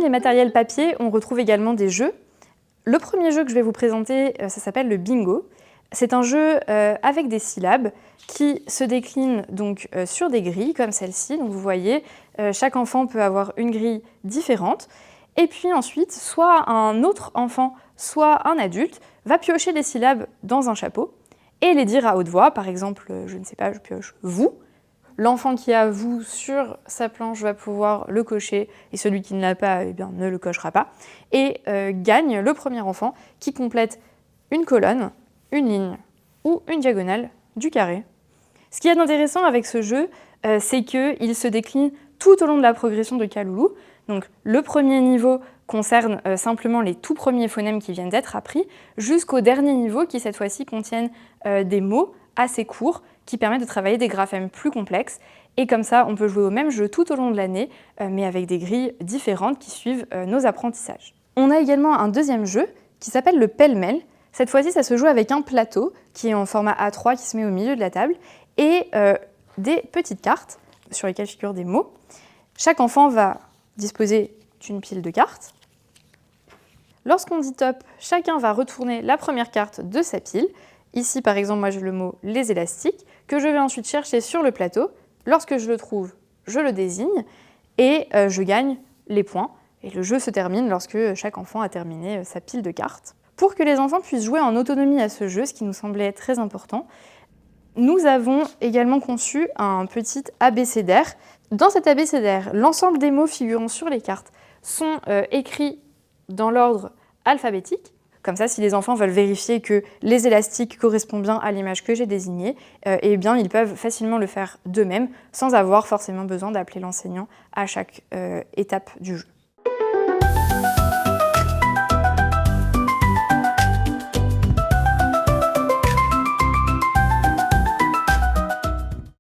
les matériels papier, on retrouve également des jeux. Le premier jeu que je vais vous présenter, ça s'appelle le bingo. C'est un jeu avec des syllabes qui se décline donc sur des grilles comme celle-ci. Donc vous voyez, chaque enfant peut avoir une grille différente. Et puis ensuite, soit un autre enfant, soit un adulte va piocher des syllabes dans un chapeau et les dire à haute voix. Par exemple, je ne sais pas, je pioche « vous ». L'enfant qui a « vous » sur sa planche va pouvoir le cocher et celui qui ne l'a pas, eh bien, ne le cochera pas. Et gagne le premier enfant qui complète une colonne, une ligne ou une diagonale du carré. Ce qu'il y a d'intéressant avec ce jeu, c'est qu'il se décline tout au long de la progression de Kaloulou. Donc, le premier niveau concerne simplement les tout premiers phonèmes qui viennent d'être appris, jusqu'au dernier niveau qui, cette fois-ci, contiennent des mots assez courts qui permettent de travailler des graphèmes plus complexes. Et comme ça, on peut jouer au même jeu tout au long de l'année, mais avec des grilles différentes qui suivent nos apprentissages. On a également un deuxième jeu qui s'appelle le pêle-mêle. Cette fois-ci, ça se joue avec un plateau qui est en format A3 qui se met au milieu de la table et des petites cartes sur lesquelles figurent des mots. Chaque enfant va disposer d'une pile de cartes. Lorsqu'on dit top, chacun va retourner la première carte de sa pile. Ici, par exemple, moi j'ai le mot « les élastiques » que je vais ensuite chercher sur le plateau. Lorsque je le trouve, je le désigne et je gagne les points. Et le jeu se termine lorsque chaque enfant a terminé sa pile de cartes. Pour que les enfants puissent jouer en autonomie à ce jeu, ce qui nous semblait très important, nous avons également conçu un petit abécédaire. Dans cet abécédaire, l'ensemble des mots figurant sur les cartes sont écrits dans l'ordre alphabétique. Comme ça, si les enfants veulent vérifier que les élastiques correspondent bien à l'image que j'ai désignée, eh bien, ils peuvent facilement le faire d'eux-mêmes, sans avoir forcément besoin d'appeler l'enseignant à chaque étape du jeu.